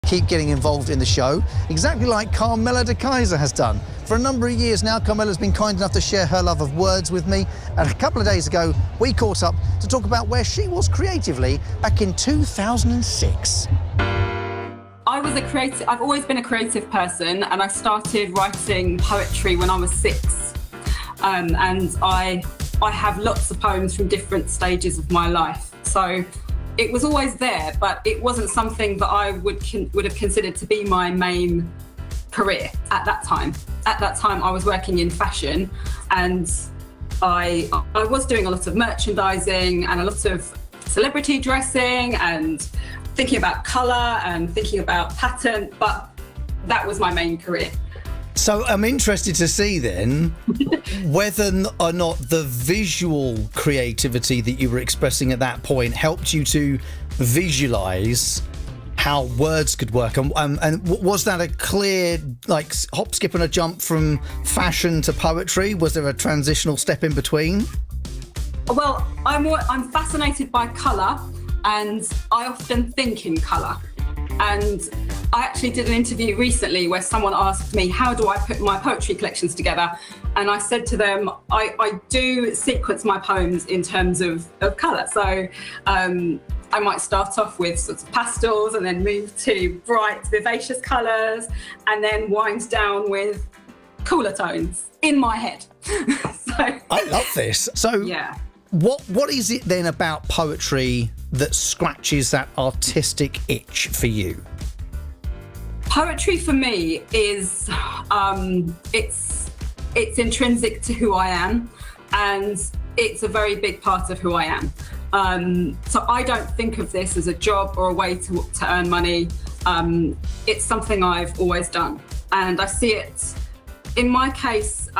keep getting involved in the show, exactly like Carmella de Kaiser has done. For a number of years now, Carmella's been kind enough to share her love of words with me, and a couple of days ago, we caught up to talk about where she was creatively back in 2006. I've always been a creative person, and I started writing poetry when I was 6. And I have lots of poems from different stages of my life. So it was always there, but it wasn't something that I would have considered to be my main career at that time. At that time, I was working in fashion, and I was doing a lot of merchandising and a lot of celebrity dressing and thinking about colour and thinking about pattern, but that was my main career. So I'm interested to see then whether or not the visual creativity that you were expressing at that point helped you to visualise how words could work. And was that a clear, like, hop, skip and a jump from fashion to poetry? Was there a transitional step in between? Well, I'm fascinated by colour, and I often think in colour. And I actually did an interview recently where someone asked me, how do I put my poetry collections together? And I said to them, I do sequence my poems in terms of colour. So I might start off with sort of pastels and then move to bright, vivacious colours, and then wind down with cooler tones in my head. I love this. So yeah. What is it then about poetry that scratches that artistic itch for you? Poetry for me is it's intrinsic to who I am, and it's a very big part of who I am. So I don't think of this as a job or a way to earn money. It's something I've always done, and I see it, in my case,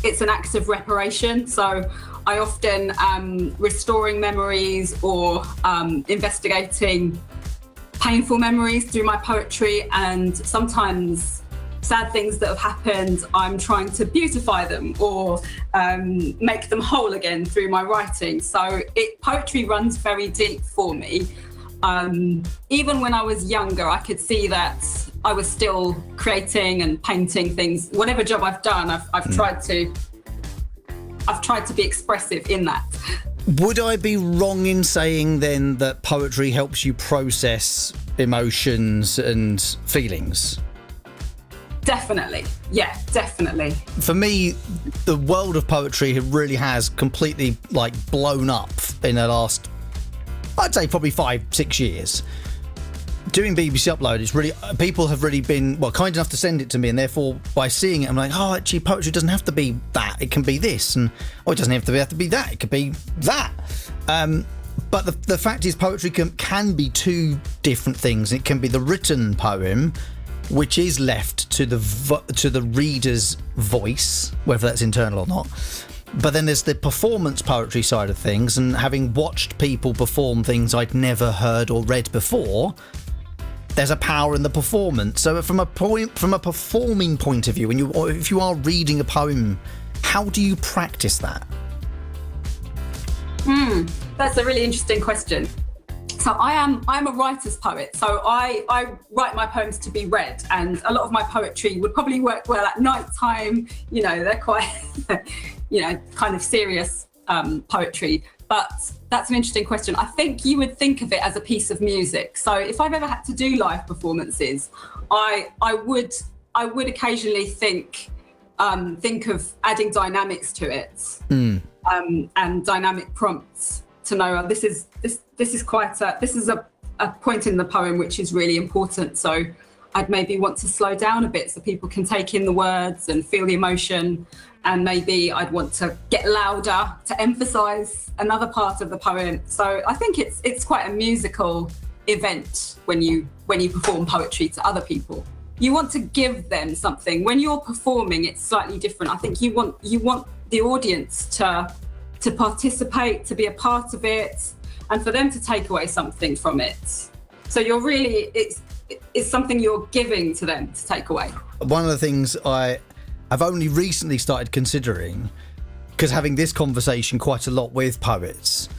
it's an act of reparation. So I often am restoring memories or investigating painful memories through my poetry, and sometimes sad things that have happened, I'm trying to beautify them or make them whole again through my writing. So poetry runs very deep for me. Even when I was younger, I could see that I was still creating and painting things. Whatever job I've done, I've tried to be expressive in that. Would I be wrong in saying then that poetry helps you process emotions and feelings? Definitely. Yeah, definitely. For me, the world of poetry really has completely blown up in the last, I'd say probably 5-6 years. Doing BBC Upload is really, people have really been kind enough to send it to me, and therefore by seeing it I'm like, oh, actually poetry doesn't have to be that, it can be this, and it doesn't have to be that, it could be that. But the fact is, poetry can be two different things. It can be the written poem, which is left to the reader's voice, whether that's internal or not. But then there's the performance poetry side of things, and having watched people perform things I'd never heard or read before, there's a power in the performance. So from a performing point of view, if you are reading a poem, how do you practice that? That's a really interesting question. So I'm a writer's poet. So I write my poems to be read, and a lot of my poetry would probably work well at night time. They're quite, kind of serious poetry. But that's an interesting question. I think you would think of it as a piece of music. So if I've ever had to do live performances, I would occasionally think of adding dynamics to it, and dynamic prompts to know this is a point in the poem which is really important. So I'd maybe want to slow down a bit so people can take in the words and feel the emotion. And maybe I'd want to get louder to emphasize another part of the poem. So I think it's quite a musical event when you perform poetry to other people. You want to give them something. When you're performing, it's slightly different. I think you want the audience to participate, to be a part of it, and for them to take away something from it. So it's something you're giving to them to take away. One of the things I've only recently started considering, because having this conversation quite a lot with poets,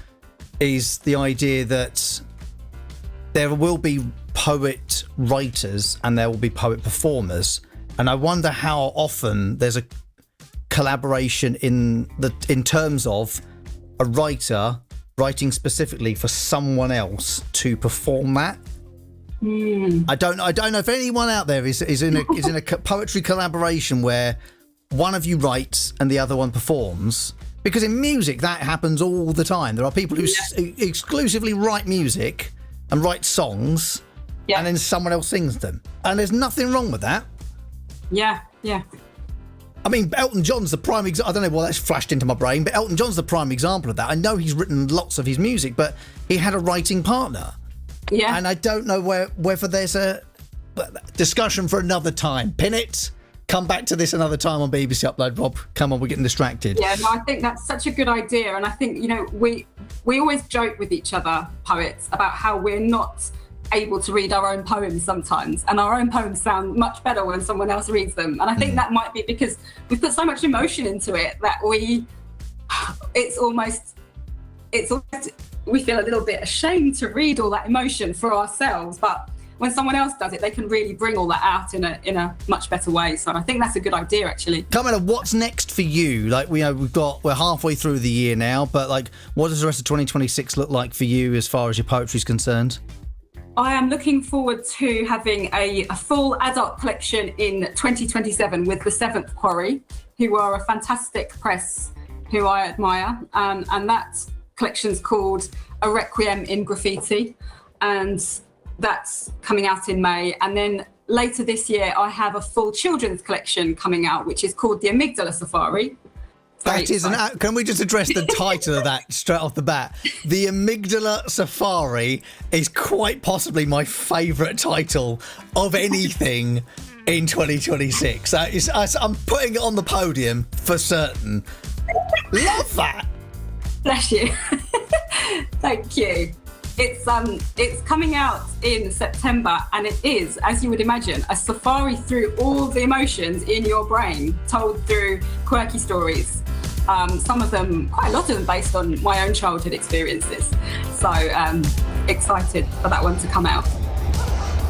is the idea that there will be poet writers and there will be poet performers, and I wonder how often there's a collaboration in terms of a writer writing specifically for someone else to perform that. I don't know if anyone out there is in a poetry collaboration where one of you writes and the other one performs, because in music that happens all the time. There are people who exclusively write music and write songs, and then someone else sings them, and there's nothing wrong with that. Yeah. I mean, Elton John's the prime example. I don't know why that's flashed into my brain, but Elton John's the prime example of that. I know he's written lots of his music, but he had a writing partner. Yeah. And I don't know whether there's a discussion for another time. Pin it. Come back to this another time on BBC Upload, Rob. Come on, we're getting distracted. Yeah, no, I think that's such a good idea. And I think, we always joke with each other, poets, about how we're not able to read our own poems sometimes. And our own poems sound much better when someone else reads them. And I think that might be because we've put so much emotion into it that we feel a little bit ashamed to read all that emotion for ourselves. But when someone else does it, they can really bring all that out in a much better way. So I think that's a good idea, actually. Carmela, what's next for you? Like, we're halfway through the year now, but like, what does the rest of 2026 look like for you as far as your poetry is concerned? I am looking forward to having a full adult collection in 2027 with the Seventh Quarry, who are a fantastic press who I admire. And that collection's called A Requiem in Graffiti. And that's coming out in May. And then later this year, I have a full children's collection coming out, which is called The Amygdala Safari. That is can we just address the title of that straight off the bat? The Amygdala Safari is quite possibly my favourite title of anything in 2026. I'm putting it on the podium for certain. Love that. Bless you. Thank you. It's coming out in September, and it is, as you would imagine, a safari through all the emotions in your brain, told through quirky stories. Some of them, quite a lot of them, based on my own childhood experiences. So excited for that one to come out.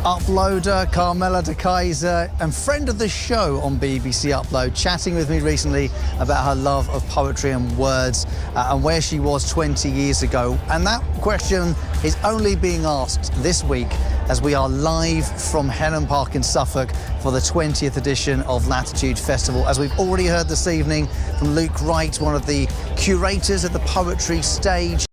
Uploader Carmela de Kaiser and friend of the show on BBC Upload, chatting with me recently about her love of poetry and words and where she was 20 years ago. And that question is only being asked this week as we are live from Henham Park in Suffolk for the 20th edition of Latitude Festival. As we've already heard this evening from Luke Wright, one of the curators at the Poetry Stage.